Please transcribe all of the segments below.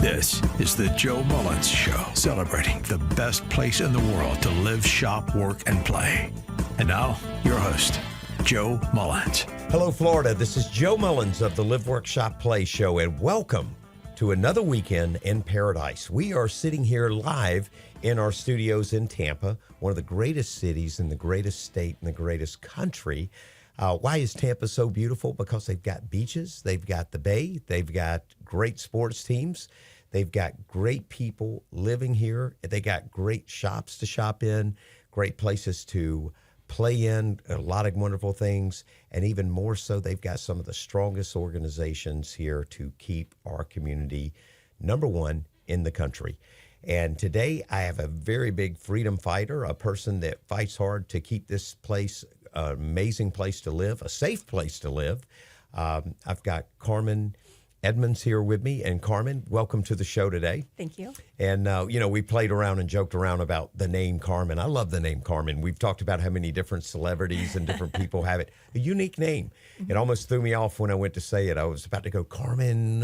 This is the Joe Mullins Show, celebrating the best place in the world to live, shop, work, and play. And now, your host, Joe Mullins. Hello, Florida. This is Joe Mullins of the Live, Work, Shop, Play Show, and welcome to another weekend in paradise. We are sitting here live in our studios in Tampa, one of the greatest cities in the greatest state in the greatest country. Why is Tampa so beautiful? Because they've got beaches, they've got the bay, they've got great sports teams, they've got great people living here, they got great shops to shop in, great places to play in, a lot of wonderful things, and even more so, they've got some of the strongest organizations here to keep our community number one in the country. And today I have a very big freedom fighter, a person that fights hard to keep this place an amazing place to live, a safe place to live. I've got Carmen Edmunds here with me. And Carmen, welcome to the show today. Thank you. And, we played around and joked around about the name Carmen. I love the name Carmen. We've talked about how many different celebrities and different people have it. A unique name. Mm-hmm. It almost threw me off when I went to say it. I was about to go Carmen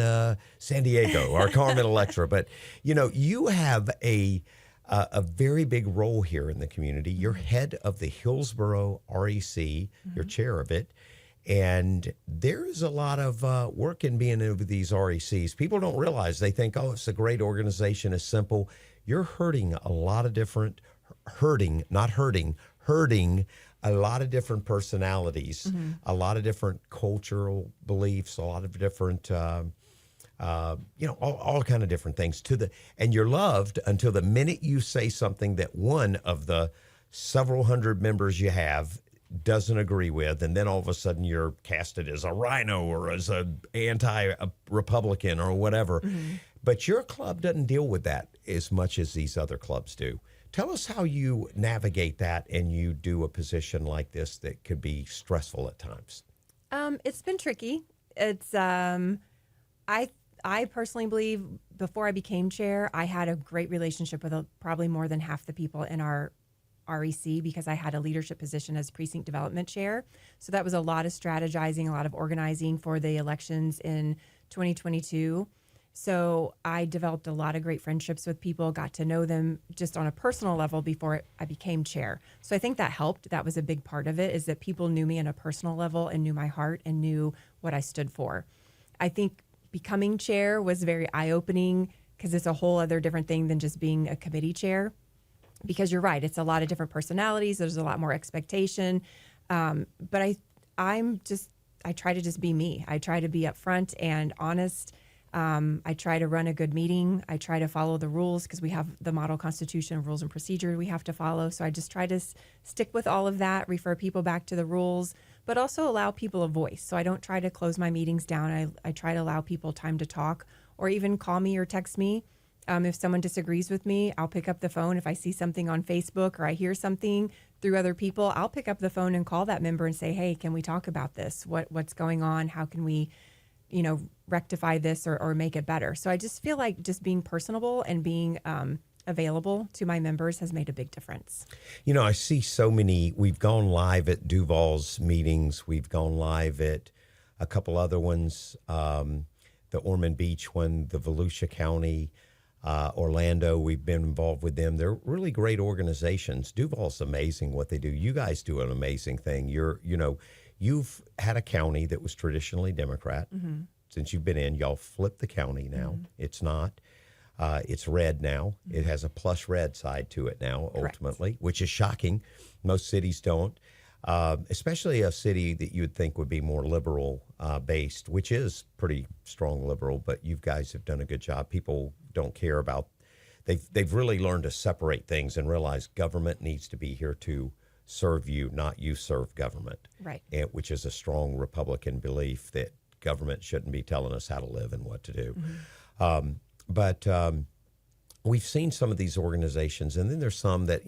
San Diego or Carmen Electra. But, you have a very big role here in the community. You're head of the Hillsborough REC, you're chair of it, and there is a lot of work in being over these RECs. People don't realize, they think, oh, it's a great organization, it's simple. You're hurting a lot of different, hurting a lot of different personalities, a lot of different cultural beliefs, a lot of different all kind of different things and you're loved until the minute you say something that one of the several hundred members you have doesn't agree with, and then all of a sudden you're casted as a rhino or as a anti-Republican or whatever. Mm-hmm. But your club doesn't deal with that as much as these other clubs do. Tell us how you navigate that and you do a position like this that could be stressful at times. It's been tricky. It's I personally believe before I became chair, I had a great relationship with probably more than half the people in our REC because I had a leadership position as precinct development chair. So that was a lot of strategizing, a lot of organizing for the elections in 2022. So I developed a lot of great friendships with people, got to know them just on a personal level before I became chair. So I think that helped. That was a big part of it, is that people knew me on a personal level and knew my heart and knew what I stood for. I think becoming chair was very eye-opening because it's a whole other different thing than just being a committee chair. Because you're right, it's a lot of different personalities. There's a lot more expectation. But I try to just be me. I try to be upfront and honest. I try to run a good meeting. I try to follow the rules because we have the model constitution, rules and procedure we have to follow. So I just try to stick with all of that, refer people back to the rules, but also allow people a voice. So I don't try to close my meetings down. I try to allow people time to talk or even call me or text me. If someone disagrees with me, I'll pick up the phone. If I see something on Facebook or I hear something through other people, I'll pick up the phone and call that member and say, hey, can we talk about this? What's going on? How can we, rectify this or make it better? So I just feel like just being personable and being available to my members has made a big difference. I see so many. We've gone live at Duval's meetings. We've gone live at a couple other ones, the Ormond Beach one, the Volusia County, Orlando. We've been involved with them. They're really great organizations. Duval's amazing what they do. You guys do an amazing thing. You've had a county that was traditionally Democrat. Mm-hmm. Since you've been in, y'all flipped the county now. Mm-hmm. It's not. It's red now. Mm-hmm. It has a plush red side to it now, ultimately, which is shocking. Most cities don't, especially a city that you would think would be more liberal based, which is pretty strong liberal, but you guys have done a good job. People don't care about, they've really learned to separate things and realize government needs to be here to serve you, not you serve government. Right. Which is a strong Republican belief that government shouldn't be telling us how to live and what to do. Mm-hmm. But we've seen some of these organizations, and then there's some that,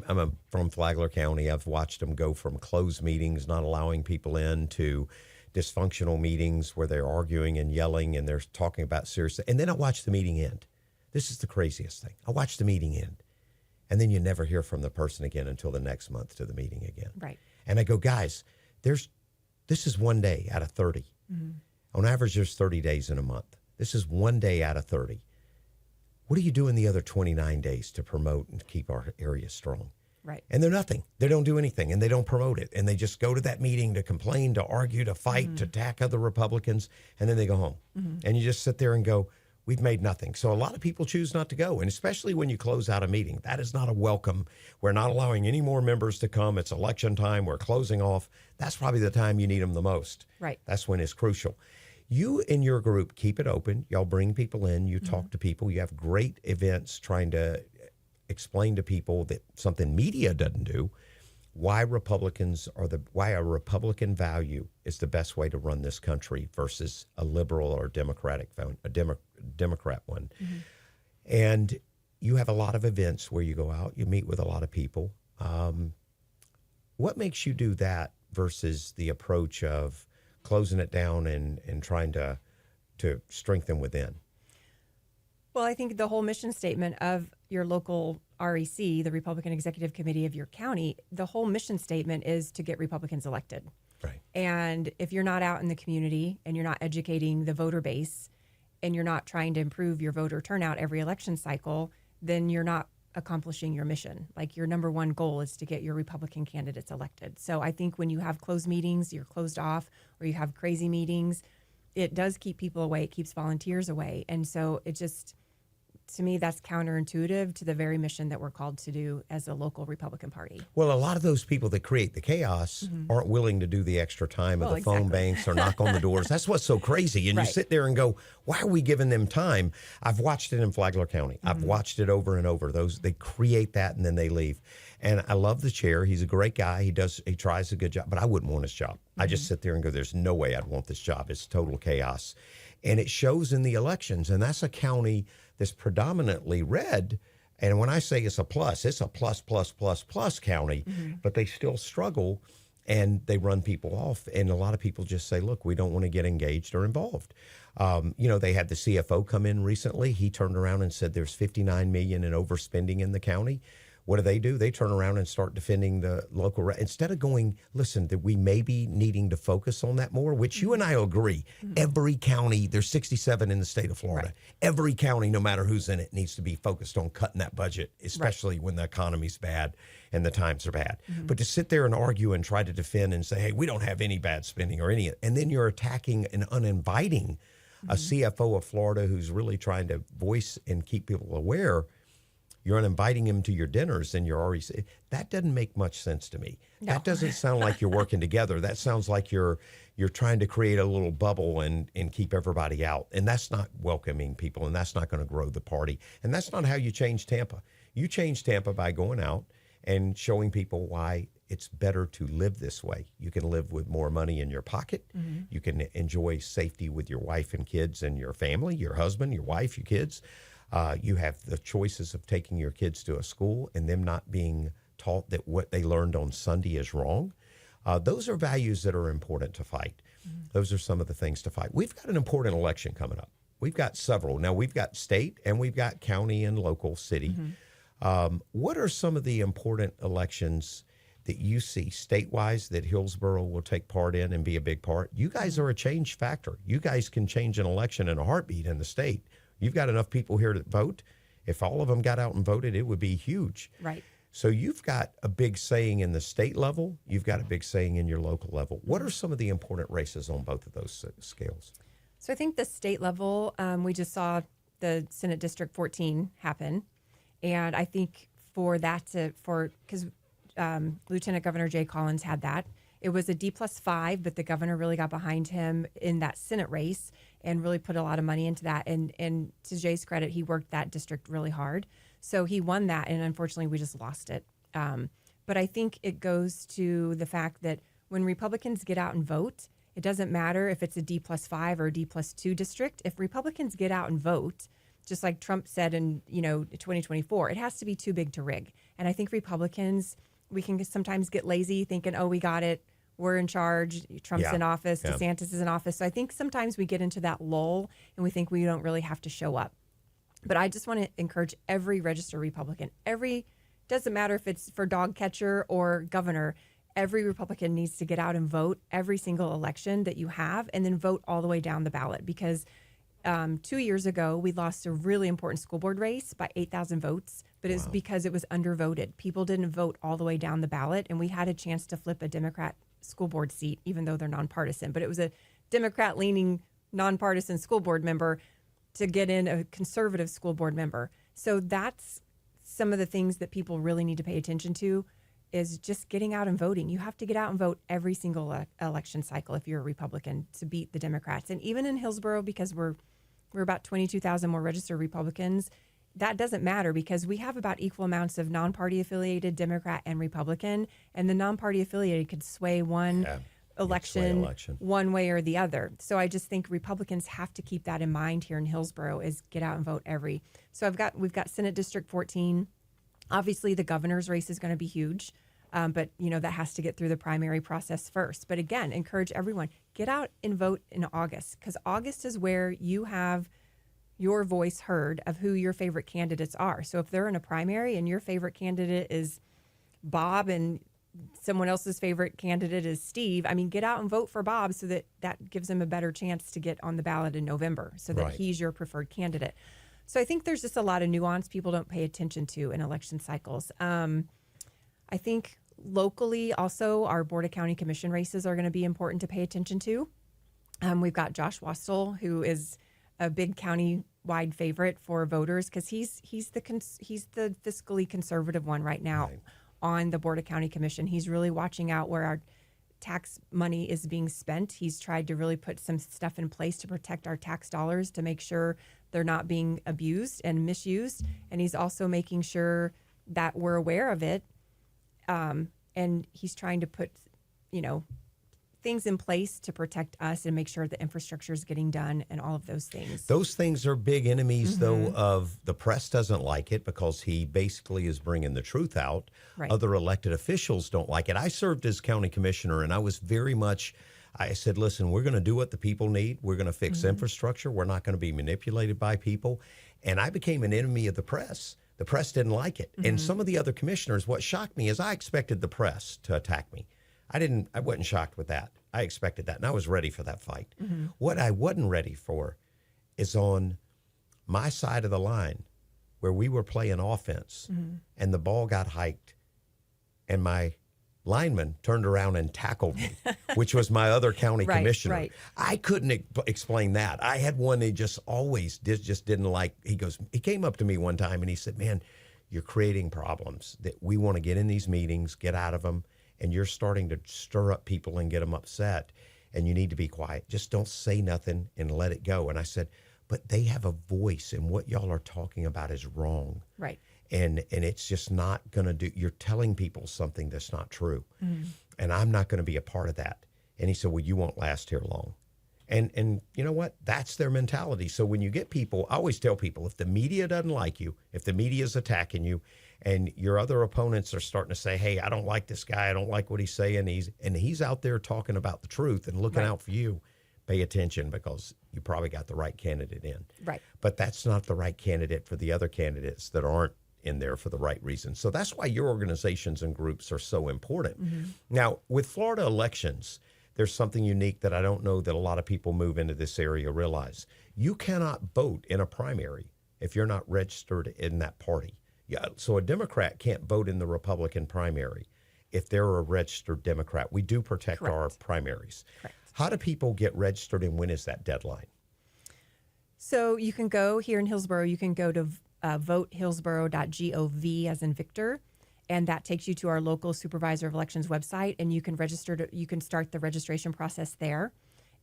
I'm from Flagler County. I've watched them go from closed meetings, not allowing people in, to dysfunctional meetings where they're arguing and yelling and they're talking about serious. And then I watch the meeting end. This is the craziest thing. I watch the meeting end. And then you never hear from the person again until the next month to the meeting again. Right. And I go, guys, this is one day out of 30. Mm-hmm. On average, there's 30 days in a month. This is one day out of 30. what do you do in the other 29 days to promote and keep our area strong? Right. And they're nothing. They don't do anything, and they don't promote it. And they just go to that meeting to complain, to argue, to fight, to attack other Republicans, and then they go home. And you just sit there and go, we've made nothing. So a lot of people choose not to go, and especially when you close out a meeting. That is not a welcome. We're not allowing any more members to come. It's election time. We're closing off. That's probably the time you need them the most. Right. That's when it's crucial. You and your group keep it open. Y'all bring people in. You talk to people. You have great events trying to explain to people that something media doesn't do, why why a Republican value is the best way to run this country versus a liberal or Democratic Democrat one. And you have a lot of events where you go out, you meet with a lot of people. What makes you do that versus the approach of closing it down and trying to strengthen within? Well, I think the whole mission statement of your local REC, the Republican Executive Committee of your county, the whole mission statement is to get Republicans elected. Right. And if you're not out in the community and you're not educating the voter base and you're not trying to improve your voter turnout every election cycle, then you're not accomplishing your mission. Like, your number one goal is to get your Republican candidates elected. So I think when you have closed meetings, you're closed off, or you have crazy meetings, it does keep people away. It keeps volunteers away. And so it just, to me, that's counterintuitive to the very mission that we're called to do as a local Republican Party. Well, a lot of those people that create the chaos aren't willing to do the extra time of the phone banks or knock on the doors. That's what's so crazy. And you sit there and go, why are we giving them time? I've watched it in Flagler County. I've watched it over and over. They create that and then they leave. And I love the chair. He's a great guy. He tries a good job, but I wouldn't want his job. I just sit there and go, there's no way I'd want this job. It's total chaos. And it shows in the elections. And that's a county that's predominantly red. And when I say it's a plus plus county, but they still struggle and they run people off. And a lot of people just say, look, we don't want to get engaged or involved. They had the CFO come in recently. He turned around and said there's $59 million in overspending in the county. What do? They turn around and start defending the local. Instead of going, listen, that we may be needing to focus on that more, which you and I agree. Every county, there's 67 in the state of Florida. Right. Every county, no matter who's in it, needs to be focused on cutting that budget, especially when the economy's bad and the times are bad. But to sit there and argue and try to defend and say, hey, we don't have any bad spending or any, and then you're attacking and uninviting a CFO of Florida who's really trying to voice and keep people aware. You're uninviting him to your dinners and you're already, that doesn't make much sense to me. No. That doesn't sound like you're working together. That sounds like you're trying to create a little bubble and keep everybody out. And that's not welcoming people, and that's not going to grow the party. And that's not how you change Tampa. You change Tampa by going out and showing people why it's better to live this way. You can live with more money in your pocket. You can enjoy safety with your wife and kids and your family, your husband, your wife, your kids. You have the choices of taking your kids to a school and them not being taught that what they learned on Sunday is wrong. Those are values that are important to fight. Those are some of the things to fight. We've got an important election coming up. We've got several. Now, we've got state and we've got county and local city. What are some of the important elections that you see statewide that Hillsborough will take part in and be a big part? You guys are a change factor. You guys can change an election in a heartbeat in the state. You've got enough people here to vote. If all of them got out and voted, it would be huge. Right. So you've got a big saying in the state level. You've got a big saying in your local level. What are some of the important races on both of those scales? So I think the state level, we just saw the Senate District 14 happen. And I think because Lieutenant Governor Jay Collins had that. It was a D+5, but the governor really got behind him in that Senate race and really put a lot of money into that. And to Jay's credit, he worked that district really hard. So he won that, and unfortunately, we just lost it. But I think it goes to the fact that when Republicans get out and vote, it doesn't matter if it's a D+5 or a D+2 district. If Republicans get out and vote, just like Trump said in 2024, it has to be too big to rig. And I think Republicans, we can sometimes get lazy thinking, oh, we got it. We're in charge. Trump's in office. DeSantis is in office. So I think sometimes we get into that lull and we think we don't really have to show up. But I just want to encourage every registered Republican, doesn't matter if it's for dog catcher or governor, every Republican needs to get out and vote every single election that you have and then vote all the way down the ballot, because 2 years ago, we lost a really important school board race by 8,000 votes, but it's because it was undervoted. People didn't vote all the way down the ballot, and we had a chance to flip a Democrat school board seat, even though they're nonpartisan. But it was a Democrat-leaning, nonpartisan school board member to get in a conservative school board member. So that's some of the things that people really need to pay attention to is just getting out and voting. You have to get out and vote every single election cycle if you're a Republican to beat the Democrats. And even in Hillsborough, because we're about 22,000 more registered Republicans, that doesn't matter because we have about equal amounts of non-party affiliated Democrat and Republican, and the non-party affiliated could sway one election one way or the other. So I just think Republicans have to keep that in mind here in Hillsborough is get out and vote every. So we've got Senate District 14. Obviously, the governor's race is going to be huge, but that has to get through the primary process first. But again, encourage everyone, get out and vote in August because August is where you have your voice heard of who your favorite candidates are. So if they're in a primary and your favorite candidate is Bob and someone else's favorite candidate is Steve, get out and vote for Bob so that gives him a better chance to get on the ballot in November so that he's your preferred candidate. So I think there's just a lot of nuance people don't pay attention to in election cycles. I think locally also our Board of County Commission races are going to be important to pay attention to. We've got Josh Wastel, who is a big county-wide favorite for voters because he's the fiscally conservative one right now on the Board of County Commission. He's really watching out where our tax money is being spent. He's tried to really put some stuff in place to protect our tax dollars to make sure they're not being abused and misused. And he's also making sure that we're aware of it. And he's trying to put, things in place to protect us and make sure the infrastructure is getting done and all of those things. Those things are big enemies, though, of the press doesn't like it because he basically is bringing the truth out. Right. Other elected officials don't like it. I served as county commissioner, and I was very much, I said, listen, we're going to do what the people need. We're going to fix infrastructure. We're not going to be manipulated by people. And I became an enemy of the press. The press didn't like it. And some of the other commissioners, what shocked me is I expected the press to attack me. I wasn't shocked with that. I expected that, and I was ready for that fight. What I wasn't ready for is on my side of the line where we were playing offense and the ball got hiked and my lineman turned around and tackled me, which was my other county commissioner. Right. I couldn't explain that. I had one that just always just didn't like. He came up to me one time and he said, man, you're creating problems that we want to get in these meetings, get out of them. And you're starting to stir up people and get them upset, and you need to be quiet. Just don't say nothing and let it go. And I said, but they have a voice, and what y'all are talking about is wrong. Right. And it's just not going to do. You're telling people something that's not true, and I'm not going to be a part of that. And he said, well, you won't last here long. And you know what? That's their mentality. So when you get people, I always tell people, if the media doesn't like you, if the media is attacking you, and your other opponents are starting to say, hey, I don't like this guy, I don't like what he's saying, he's out there talking about the truth and looking out for you, pay attention because you probably got the right candidate in. Right. But that's not the right candidate for the other candidates that aren't in there for the right reasons. So that's why your organizations and groups are so important. Now, with Florida elections, there's something unique that I don't know that a lot of people move into this area realize. You cannot vote in a primary if you're not registered in that party. Yeah, so a Democrat can't vote in the Republican primary if they're a registered Democrat. We do protect our primaries. Correct. How do people get registered, and when is that deadline? So you can go here in Hillsborough, you can go to votehillsborough.gov as in Victor, and that takes you to our local supervisor of elections website, and you can you can start the registration process there.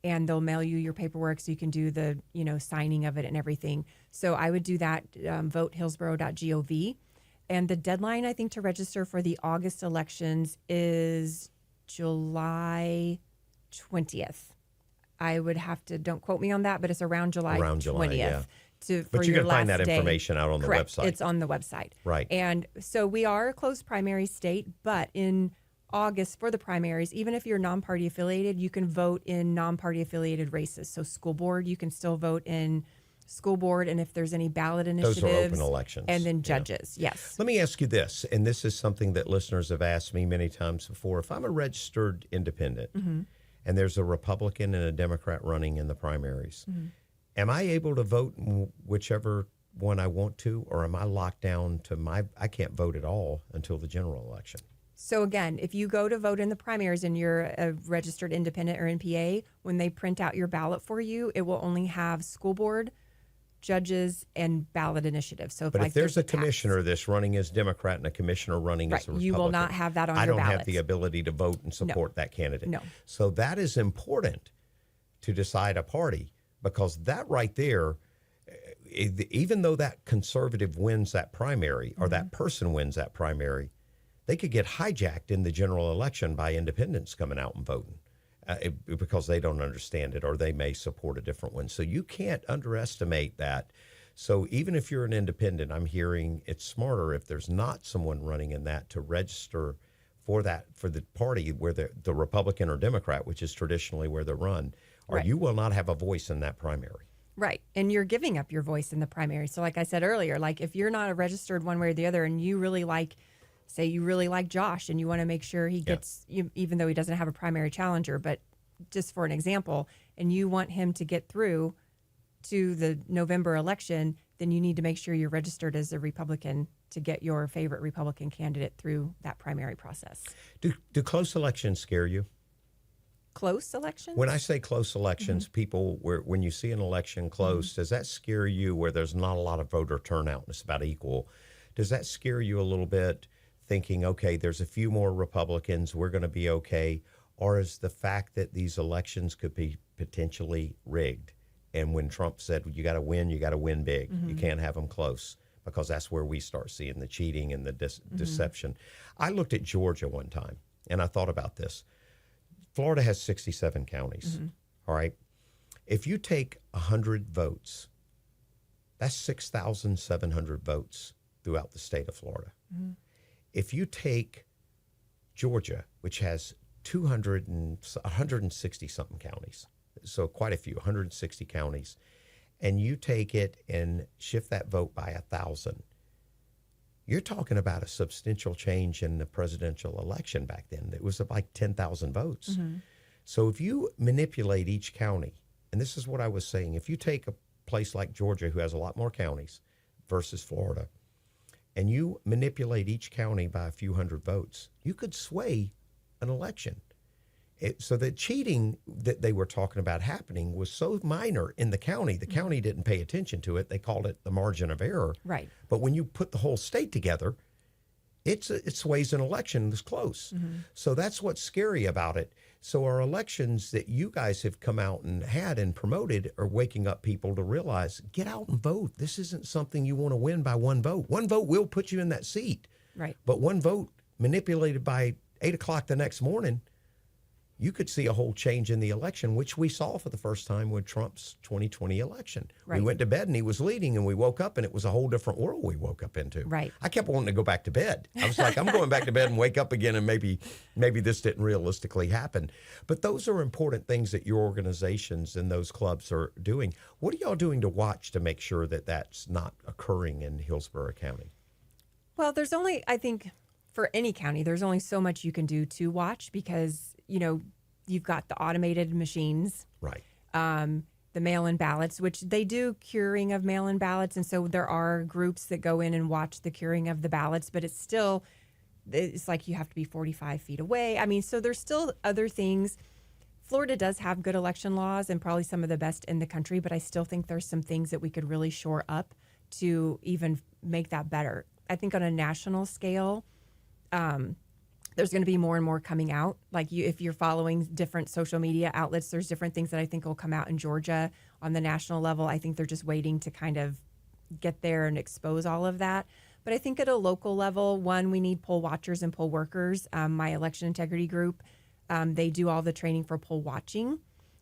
And they'll mail you your paperwork so you can do the, signing of it and everything. So I would do that, votehillsborough.gov. And the deadline, I think, to register for the August elections is July 20th. I would have to, don't quote me on that, but it's around July 20th. Yeah. But you can find that information out on the website. It's on the website. Right. And so we are a closed primary state, but in August for the primaries, even if you're non-party affiliated, you can vote in non-party affiliated races. So school board, you can still vote in school board, and if there's any ballot initiatives. Those are open elections. And then judges, yes. Let me ask you this, and this is something that listeners have asked me many times before. If I'm a registered independent and there's a Republican and a Democrat running in the primaries, am I able to vote in whichever one I want to, or am I locked down to I can't vote at all until the general election? So again, if you go to vote in the primaries and you're a registered independent or NPA, when they print out your ballot for you, it will only have school board, judges, and ballot initiatives. So But if there's a tax, commissioner that's running as Democrat and a commissioner running as a Republican, you will not have that on I your don't ballot. have the ability to vote and support that candidate. No. So that is important to decide a party, because that right there, even though that conservative wins that primary or that person wins that primary, they could get hijacked in the general election by independents coming out and voting because they don't understand it, or they may support a different one. So you can't underestimate that. So even if you're an independent, I'm hearing it's smarter if there's not someone running in that to register for the party where the Republican or Democrat, which is traditionally where they're run, or you will not have a voice in that primary. Right. And you're giving up your voice in the primary. So like I said earlier, like if you're not registered one way or the other and you really like, say you really like Josh and you want to make sure he gets, even though he doesn't have a primary challenger, but just for an example, and you want him to get through to the November election, then you need to make sure you're registered as a Republican to get your favorite Republican candidate through that primary process. Do close elections scare you? Close elections? When I say close elections, people, when you see an election close, does that scare you where there's not a lot of voter turnout and it's about equal? Does that scare you a little bit, thinking, okay, there's a few more Republicans, we're going to be okay? Or is the fact that these elections could be potentially rigged? And when Trump said, you got to win big. You can't have them close, because that's where we start seeing the cheating and the deception. I looked at Georgia one time, and I thought about this. Florida has 67 counties, all right? If you take 100 votes, that's 6,700 votes throughout the state of Florida. If you take Georgia, which has 160-something counties, so quite a few, 160 counties, and you take it and shift that vote by 1,000, you're talking about a substantial change in the presidential election back then. It was like 10,000 votes. So if you manipulate each county, and this is what I was saying, if you take a place like Georgia, who has a lot more counties versus Florida, and you manipulate each county by a few hundred votes, you could sway an election. So the cheating that they were talking about happening was so minor in the county didn't pay attention to it. They called it the margin of error. Right. But when you put the whole state together, it sways an election that's close. So that's what's scary about it. So our elections that you guys have come out and had and promoted are waking up people to realize, get out and vote. This isn't something you want to win by one vote. One vote will put you in that seat. Right. But one vote manipulated by 8 o'clock the next morning, you could see a whole change in the election, which we saw for the first time with Trump's 2020 election. Right. We went to bed and he was leading, and we woke up and it was a whole different world we woke up into. Right. I kept wanting to go back to bed. I was like, I'm going back to bed and wake up again, and maybe this didn't realistically happen. But those are important things that your organizations and those clubs are doing. What are y'all doing to watch to make sure that that's not occurring in Hillsborough County? Well, there's only, I think, for any county, there's only so much you can do to watch, because you've got the automated machines, right? The mail-in ballots, which they do curing of mail-in ballots, and so there are groups that go in and watch the curing of the ballots. But it's like you have to be 45 feet away. I mean, so there's still other things. Florida does have good election laws and probably some of the best in the country, but I still think there's some things that we could really shore up to even make that better. I think on a national scale, there's going to be more and more coming out. Like if you're following different social media outlets, there's different things that I think will come out in Georgia on the national level. I think they're just waiting to kind of get there and expose all of that. But I think at a local level, one, we need poll watchers and poll workers. My election integrity group, they do all the training for poll watching,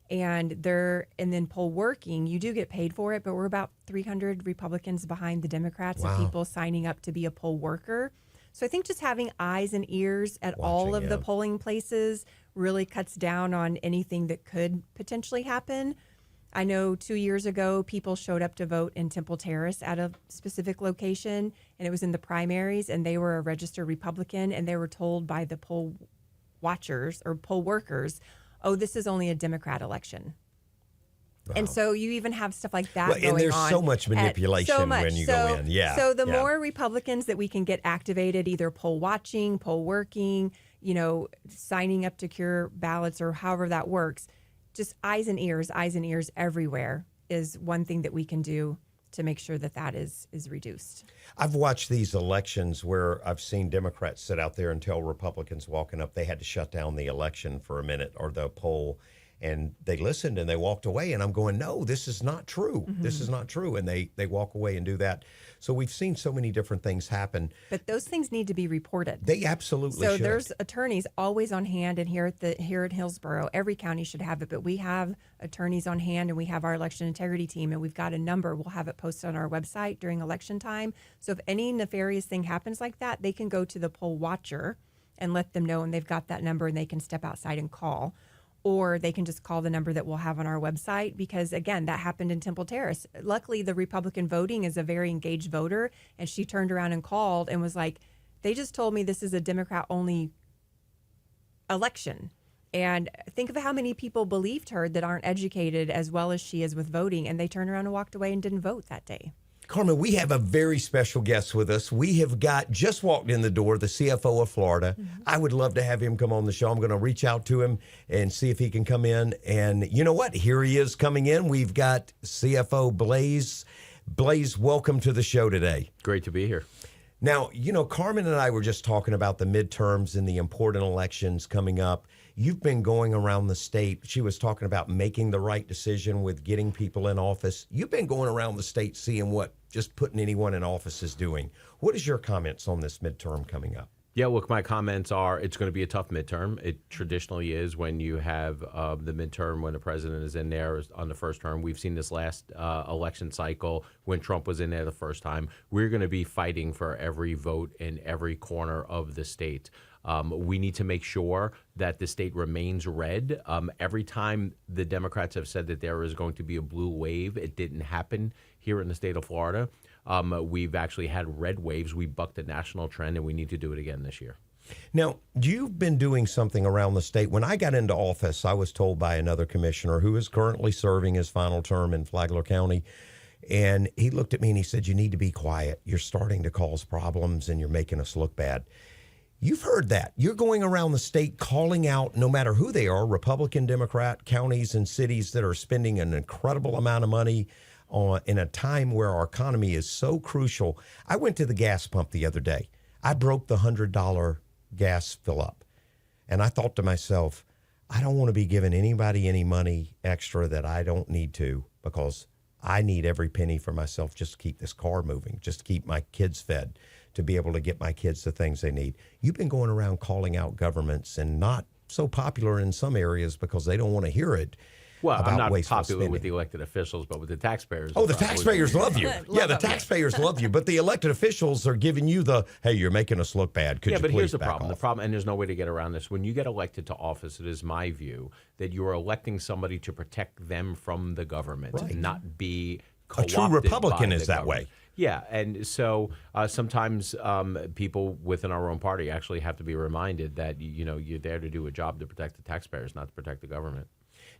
and then poll working. You do get paid for it, but we're about 300 Republicans behind the Democrats of people signing up to be a poll worker. So I think just having eyes and ears at all of the polling places really cuts down on anything that could potentially happen. I know 2 years ago, people showed up to vote in Temple Terrace at a specific location, and it was in the primaries, and they were a registered Republican, and they were told by the poll watchers or poll workers, oh, this is only a Democrat election. And so you even have stuff like that Well, going on. and there's so much manipulation when you go in. Yeah. So the more Republicans that we can get activated, either poll watching, poll working, signing up to cure ballots or however that works, just eyes and ears everywhere is one thing that we can do to make sure that is reduced. I've watched these elections where I've seen Democrats sit out there and tell Republicans walking up they had to shut down the election for a minute or the poll. And they listened and they walked away. And I'm going, no, this is not true. Mm-hmm. This is not true. And they walk away and do that. So we've seen so many different things happen. But those things need to be reported. They absolutely should. So there's attorneys always on hand. And here at Hillsborough, every county should have it. But we have attorneys on hand and we have our election integrity team. And we've got a number. We'll have it posted on our website during election time. So if any nefarious thing happens like that, they can go to the poll watcher and let them know. And they've got that number and they can step outside and call. Or they can just call the number that we'll have on our website because, again, that happened in Temple Terrace. Luckily, the Republican voting is a very engaged voter, and she turned around and called and was like, they just told me this is a Democrat-only election. And think of how many people believed her that aren't educated as well as she is with voting, and they turned around and walked away and didn't vote that day. Carmen, we have a very special guest with us. We have just walked in the door, the CFO of Florida. Mm-hmm. I would love to have him come on the show. I'm going to reach out to him and see if he can come in. And you know what? Here he is coming in. We've got CFO Blaise. Blaise, welcome to the show today. Great to be here. Now, Carmen and I were just talking about the midterms and the important elections coming up. You've been going around the state. She was talking about making the right decision with getting people in office. You've been going around the state seeing what just putting anyone in office is doing. What is your comments on this midterm coming up? Yeah, look, my comments are it's going to be a tough midterm. It traditionally is when you have the midterm when the president is in there on the first term. We've seen this last election cycle when Trump was in there the first time. We're going to be fighting for every vote in every corner of the state. We need to make sure that the state remains red. Every time the Democrats have said that there is going to be a blue wave, it didn't happen here in the state of Florida. We've actually had red waves. We bucked the national trend, and we need to do it again this year. Now, you've been doing something around the state. When I got into office, I was told by another commissioner who is currently serving his final term in Flagler County, and he looked at me and he said, you need to be quiet. You're starting to cause problems, and you're making us look bad. You've heard that. You're going around the state calling out, no matter who they are, Republican, Democrat, counties and cities that are spending an incredible amount of money in a time where our economy is so crucial. I went to the gas pump the other day. I broke the $100 gas fill up. And I thought to myself, I don't want to be giving anybody any money extra that I don't need to, because I need every penny for myself just to keep this car moving, just to keep my kids fed, to be able to get my kids the things they need. You've been going around calling out governments, and not so popular in some areas because they don't want to hear it. Well, about I'm not wasteful popular spending. with the elected officials, but with the taxpayers. Oh, the taxpayers love you. Yeah, the taxpayers love you. But the elected officials are giving you hey, you're making us look bad. Could you but please here's the back problem. off? The problem, and there's no way to get around this. When you get elected to office, it is my view that you are electing somebody to protect them from the government, Right. and not be A true co-opted Republican by is the that government. way. Yeah, and so sometimes people within our own party actually have to be reminded that you're there to do a job to protect the taxpayers, not to protect the government.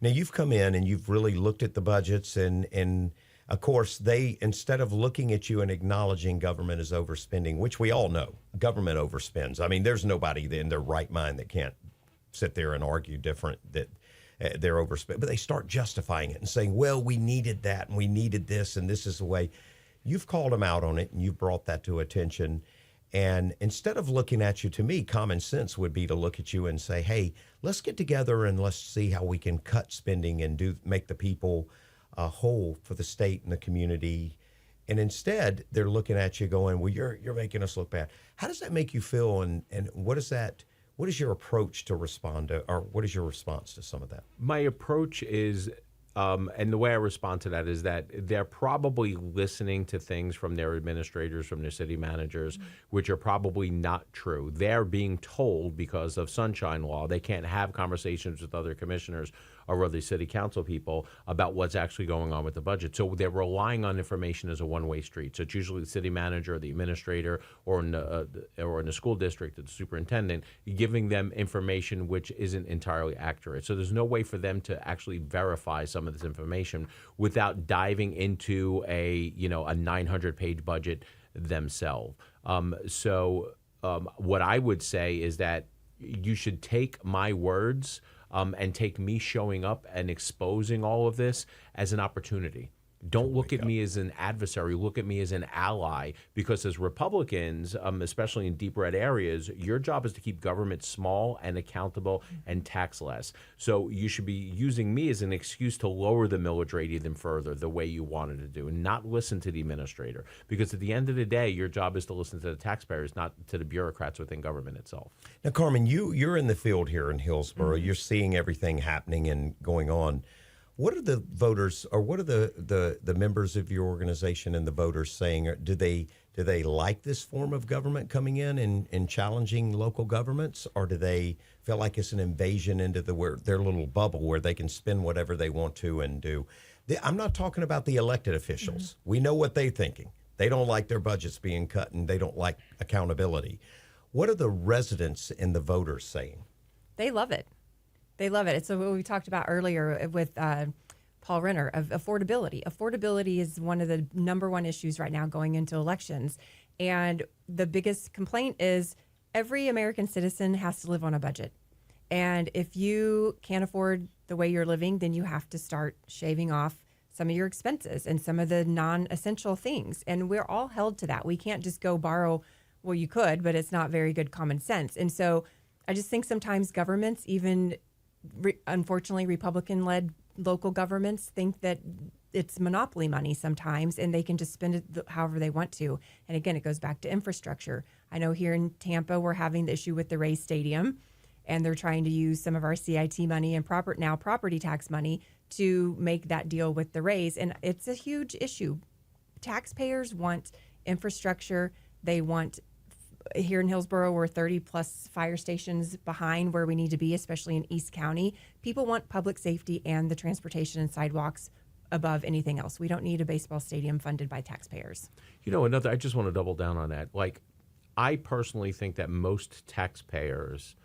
Now, you've come in and you've really looked at the budgets, and of course, they, instead of looking at you and acknowledging government is overspending, which we all know, government overspends. I mean, there's nobody in their right mind that can't sit there and argue different that they're overspending. But they start justifying it and saying, well, we needed that and we needed this and this is the way. You've called them out on it and you've brought that to attention. And instead of looking at you, to me, common sense would be to look at you and say, hey, let's get together and let's see how we can cut spending and make the people whole for the state and the community. And instead, they're looking at you going, well, you're making us look bad. How does that make you feel? And what is your approach to respond to, or what is your response to some of that? My approach is, and the way I respond to that is that they're probably listening to things from their administrators, from their city managers, which are probably not true. They're being told because of sunshine law, they can't have conversations with other commissioners or other city council people about what's actually going on with the budget. So they're relying on information as a one-way street. So it's usually the city manager, the administrator, or in the school district, the superintendent, giving them information which isn't entirely accurate. So there's no way for them to actually verify some of this information without diving into a 900-page budget themselves. What I would say is that you should take my words and take me showing up and exposing all of this as an opportunity. Don't look at me as an adversary. Look at me as an ally, because as Republicans, especially in deep red areas, your job is to keep government small and accountable and tax less. So you should be using me as an excuse to lower the millage rate even further the way you wanted to do, and not listen to the administrator. Because at the end of the day, your job is to listen to the taxpayers, not to the bureaucrats within government itself. Now, Carmen, you're in the field here in Hillsborough. You're seeing everything happening and going on. What are the voters, or what are the members of your organization and the voters saying? Do they like this form of government coming in and challenging local governments, or do they feel like it's an invasion into their little bubble where they can spend whatever they want to and do? I'm not talking about the elected officials. We know what they're thinking. They don't like their budgets being cut, and they don't like accountability. What are the residents and the voters saying? They love it. They love it. It's what we talked about earlier with Paul Renner of affordability. Affordability is one of the number one issues right now going into elections. And the biggest complaint is every American citizen has to live on a budget. And if you can't afford the way you're living, then you have to start shaving off some of your expenses and some of the non-essential things. And we're all held to that. We can't just go borrow. Well, you could, but it's not very good common sense. And so I just think sometimes governments, even unfortunately, Republican-led local governments, think that it's monopoly money sometimes, and they can just spend it however they want to. And again, it goes back to infrastructure. I know here in Tampa, we're having the issue with the Rays Stadium, and they're trying to use some of our CIT money and property tax money to make that deal with the Rays. And it's a huge issue. Taxpayers want infrastructure. They want. Here in Hillsborough, we're 30 plus fire stations behind where we need to be, especially in East County. People want public safety and the transportation and sidewalks above anything else. We don't need a baseball stadium funded by taxpayers. I just want to double down on that. I personally think that most taxpayers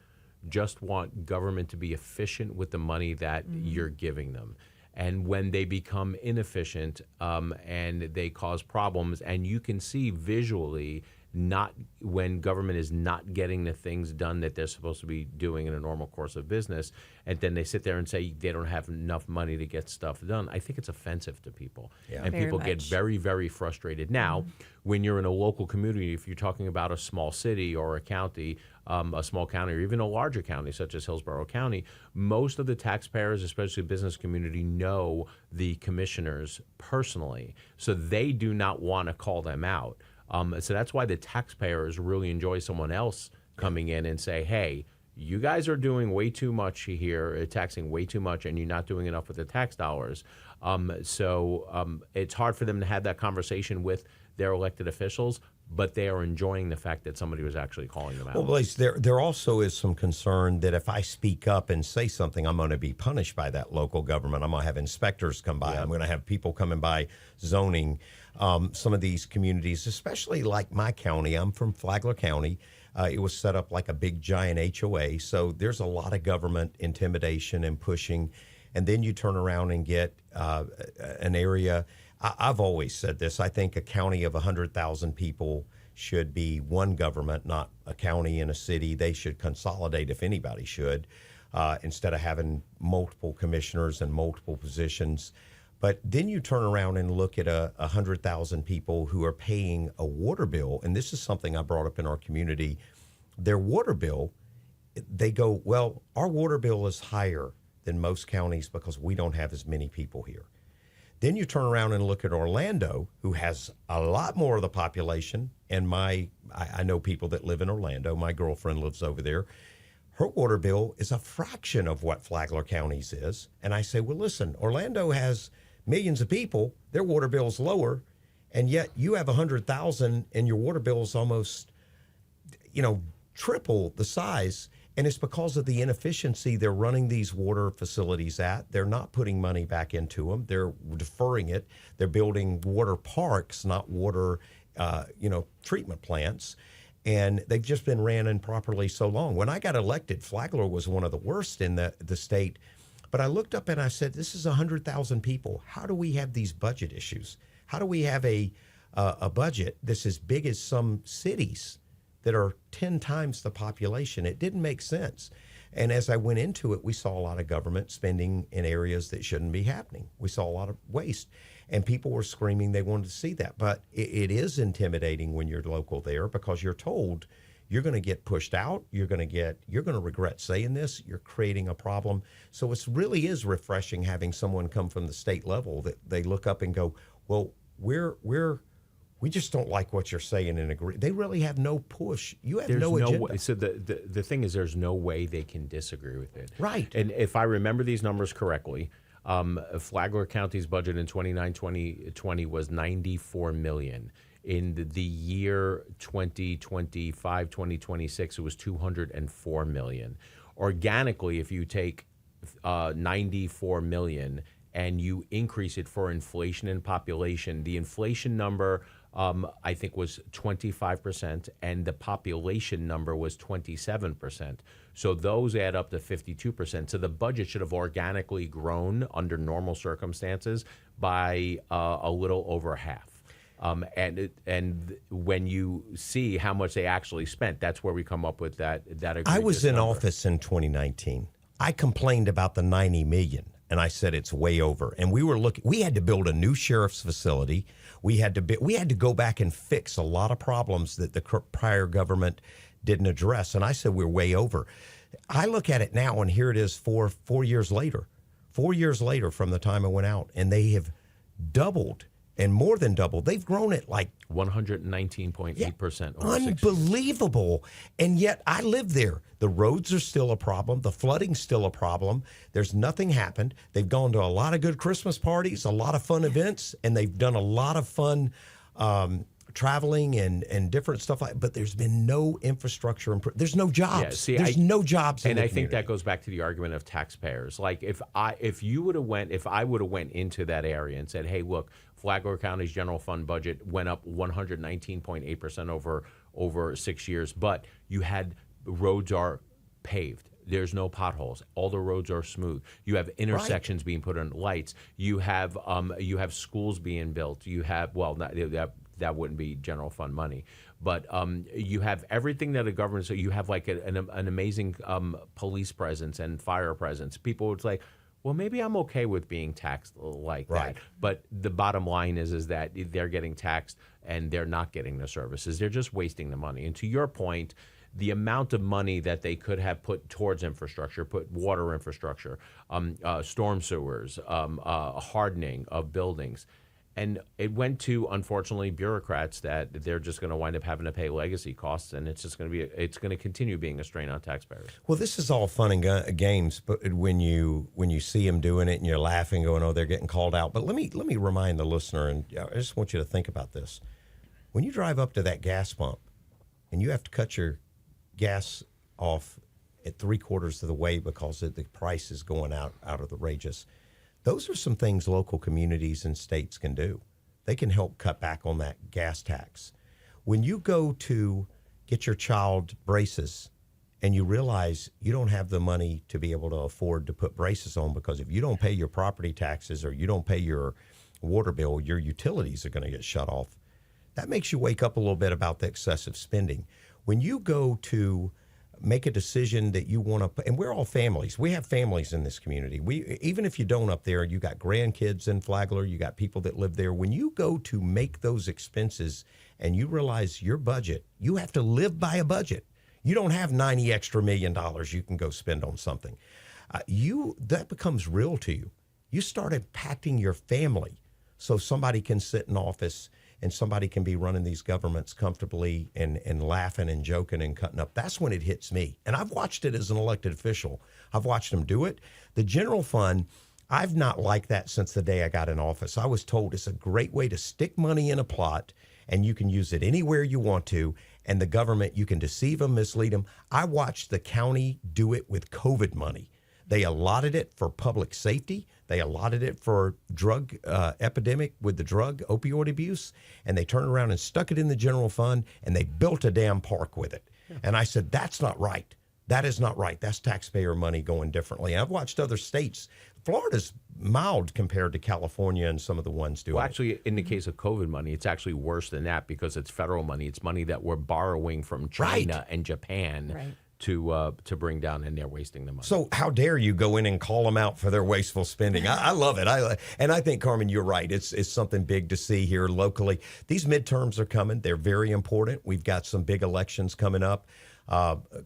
just want government to be efficient with the money that you're giving them. And when they become inefficient and they cause problems, and you can see visually not when government is not getting the things done that they're supposed to be doing in a normal course of business, and then they sit there and say they don't have enough money to get stuff done. I think it's offensive to people, and Very people much. get very, very frustrated. Now, when you're in a local community, if you're talking about a small city or a county, a small county, or even a larger county such as Hillsborough County, most of the taxpayers, especially the business community, know the commissioners personally, so they do not want to call them out. So that's why the taxpayers really enjoy someone else coming in and say, hey, you guys are doing way too much here, taxing way too much, and you're not doing enough with the tax dollars. So it's hard for them to have that conversation with their elected officials, but they are enjoying the fact that somebody was actually calling them out. Well, Blaise, there also is some concern that if I speak up and say something, I'm going to be punished by that local government. I'm going to have inspectors come by. I'm going to have people coming by zoning. Some of these communities, especially like my county, I'm from Flagler County. It was set up like a big giant HOA. So there's a lot of government intimidation and pushing. And then you turn around and get an area. I've always said this. I think a county of 100,000 people should be one government, not a county and a city. They should consolidate, if anybody should, instead of having multiple commissioners and multiple positions. But then you turn around and look at 100,000 people who are paying a water bill, and this is something I brought up in our community. Their water bill, they go, well, our water bill is higher than most counties because we don't have as many people here. Then you turn around and look at Orlando, who has a lot more of the population, and I know people that live in Orlando. My girlfriend lives over there. Her water bill is a fraction of what Flagler County's is. And I say, well, listen, Orlando has millions of people, their water bill's lower, and yet you have 100,000 and your water bill is almost, triple the size. And it's because of the inefficiency they're running these water facilities at. They're not putting money back into them. They're deferring it. They're building water parks, not water, treatment plants. And they've just been ran improperly so long. When I got elected, Flagler was one of the worst in the state. But I looked up and I said, this is 100,000 people. How do we have these budget issues? How do we have a budget that's as big as some cities that are 10 times the population? It didn't make sense. And as I went into it, we saw a lot of government spending in areas that shouldn't be happening. We saw a lot of waste. And people were screaming they wanted to see that. But it is intimidating when you're local there, because you're told you're going to get pushed out. You're going to regret saying this. You're creating a problem. So it really is refreshing having someone come from the state level that they look up and go, well, we just don't like what you're saying and agree. They really have no push. You have no agenda. Way. So the thing is, there's no way they can disagree with it. Right. And if I remember these numbers correctly, Flagler County's budget in 2020 was $94 million. In the year 2025, 2026, it was $204 million. Organically, if you take $94 million and you increase it for inflation and population, the inflation number I think was 25%, and the population number was 27%. So those add up to 52%. So the budget should have organically grown under normal circumstances by a little over half. And when you see how much they actually spent, that's where we come up with that I was in number. office in 2019. I complained about the $90 million. And I said it's way over. And we had to build a new sheriff's facility. We had to go back and fix a lot of problems that the prior government didn't address. And I said we're way over. I look at it now, and here it is 4 years later. 4 years later from the time I went out, and they have doubled and more than doubled. They've grown it like 119.8%. Unbelievable. And yet I live there. The roads are still a problem. The flooding's still a problem. There's nothing happened. They've gone to a lot of good Christmas parties, a lot of fun events, and they've done a lot of fun traveling and different stuff. But there's been no infrastructure. There's no jobs. Yeah, there's no jobs in the I think community. that goes back to the argument of taxpayers. Like if I would have went into that area and said, hey, look, Flagler County's general fund budget went up 119.8% over 6 years, but you had roads are paved. There's no potholes. All the roads are smooth. You have intersections being put in, lights. You have schools being built. You have that wouldn't be general fund money, but you have everything that a government. So you have like an amazing police presence and fire presence. People would say, well, maybe I'm okay with being taxed like that. But the bottom line is that they're getting taxed and they're not getting the services. They're just wasting the money. And to your point, the amount of money that they could have put towards infrastructure, put water infrastructure, storm sewers, hardening of buildings. And it went to, unfortunately, bureaucrats that they're just going to wind up having to pay legacy costs, and it's going to continue being a strain on taxpayers. Well, this is all fun and games, but when you see them doing it and you're laughing, going, "Oh, they're getting called out." But let me remind the listener, and I just want you to think about this: when you drive up to that gas pump, and you have to cut your gas off at 3/4 of the way because the price is going out of the outrageous. Those are some things local communities and states can do. They can help cut back on that gas tax. When you go to get your child braces and you realize you don't have the money to be able to afford to put braces on, because if you don't pay your property taxes or you don't pay your water bill, your utilities are going to get shut off. That makes you wake up a little bit about the excessive spending. When you go to make a decision that you want to, and we're all families. We have families in this community. Even if you don't up there, you got grandkids in Flagler, you got people that live there. When you go to make those expenses and you realize your budget, you have to live by a budget. You don't have $90 extra million you can go spend on something. That becomes real to you. You start impacting your family so somebody can sit in office and somebody can be running these governments comfortably and laughing and joking and cutting up. That's when it hits me. And I've watched it as an elected official. I've watched them do it. The general fund, I've not liked that since the day I got in office. I was told it's a great way to stick money in a plot and you can use it anywhere you want to. And the government, you can deceive them, mislead them. I watched the county do it with COVID money. They allotted it for public safety. They allotted it for drug epidemic with the drug opioid abuse. And they turned around and stuck it in the general fund, and they built a damn park with it. Yeah. And I said, that's not right. That is not right. That's taxpayer money going differently. And I've watched other states. Florida's mild compared to California and some of the ones doing Well, actually, in the case of COVID money, it's actually worse than that because it's federal money. It's money that we're borrowing from China and Japan to bring down, and they're wasting the money. So how dare you go in and call them out for their wasteful spending? I love it. And I think, Carmen, you're right. It's something big to see here locally. These midterms are coming. They're very important. We've got some big elections coming up.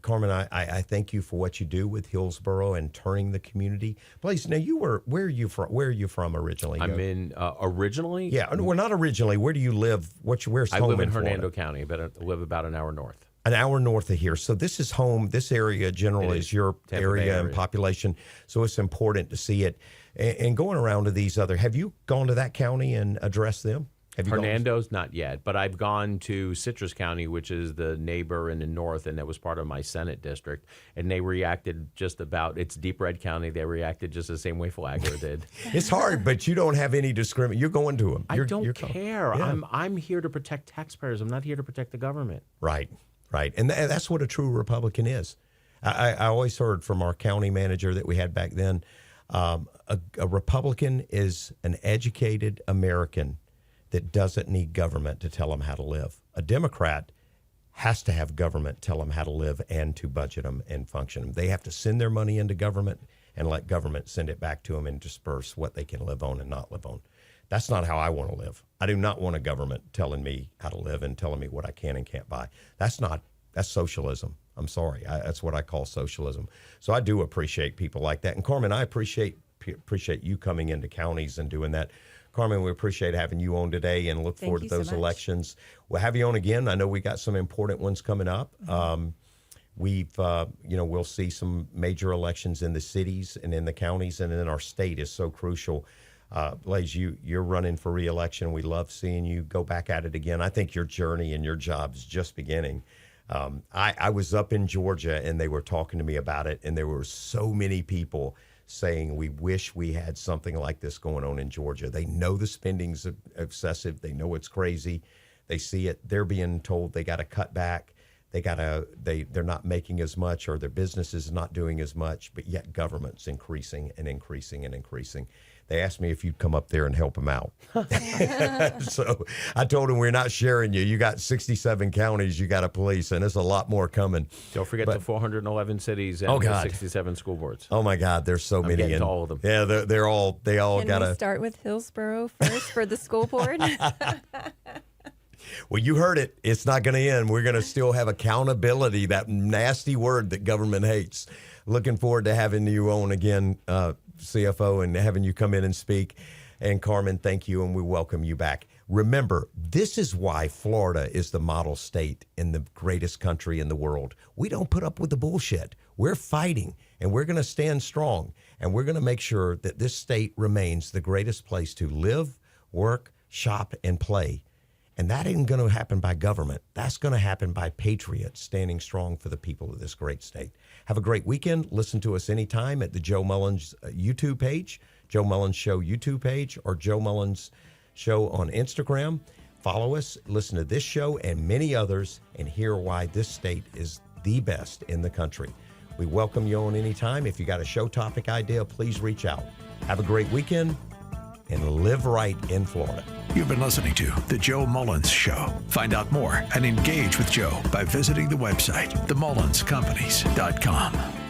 Carmen, I thank you for what you do with Hillsborough and turning the community. Blaise, now where are you from? Where are you from originally? I'm in originally. Yeah, well, not originally. Where do you live? Where's home? I live in Florida? Hernando County, but I live about an hour north. An hour north of here. So this is home. This area generally is your area and population. So it's important to see it. And going around to these other, have you gone to that county and addressed them? Have you Hernando's not yet, but I've gone to Citrus County, which is the neighbor in the north, and that was part of my Senate district. And they reacted just about, it's Deep Red County, they reacted just the same way Flagler did. It's hard, but you don't have any discrimination. You're going to them. I don't care. Yeah. I'm here to protect taxpayers. I'm not here to protect the government. Right. And that's what a true Republican is. I always heard from our county manager that we had back then, a Republican is an educated American that doesn't need government to tell them how to live. A Democrat has to have government tell them how to live and to budget them and function them. They have to send their money into government and let government send it back to them and disperse what they can live on and not live on. That's not how I want to live. I do not want a government telling me how to live and telling me what I can and can't buy. That's socialism. I'm sorry. That's what I call socialism. So I do appreciate people like that. And Carmen, I appreciate you coming into counties and doing that. Carmen, we appreciate having you on today and look forward to those elections. We'll have you on again. I know we got some important ones coming up. We'll see some major elections in the cities and in the counties, and then our state is so crucial. Blaise, you're running for re-election. We love seeing you go back at it again. I think your journey and your job is just beginning. I was up in Georgia, and they were talking to me about it, and there were so many people saying we wish we had something like this going on in Georgia. They know the spending's excessive. They know it's crazy. They see it. They're being told they got to cut back. They're not making as much, or their business is not doing as much, but yet government's increasing and increasing and increasing. They asked me if you'd come up there and help them out. So I told them we're not sharing you. You got 67 counties you got to police, and there's a lot more coming. Don't forget the 411 cities and the 67 school boards. Oh my God, there's so many. Getting to all of them. Yeah, they all got to. Can we start with Hillsborough first for the school board? Well, you heard it. It's not going to end. We're going to still have accountability, that nasty word that government hates. Looking forward to having you on again, CFO, and having you come in and speak. And Carmen, thank you, and we welcome you back. Remember, this is why Florida is the model state in the greatest country in the world. We don't put up with the bullshit. We're fighting, and we're going to stand strong, and we're going to make sure that this state remains the greatest place to live, work, shop, and play. And that ain't going to happen by government. That's going to happen by patriots standing strong for the people of this great state. Have a great weekend. Listen to us anytime at the Joe Mullins YouTube page, Joe Mullins Show YouTube page, or Joe Mullins Show on Instagram. Follow us, listen to this show and many others, and hear why this state is the best in the country. We welcome you on anytime. If you got a show topic idea, please reach out. Have a great weekend and live right in Florida. You've been listening to The Joe Mullins Show. Find out more and engage with Joe by visiting the website, themullinscompanies.com.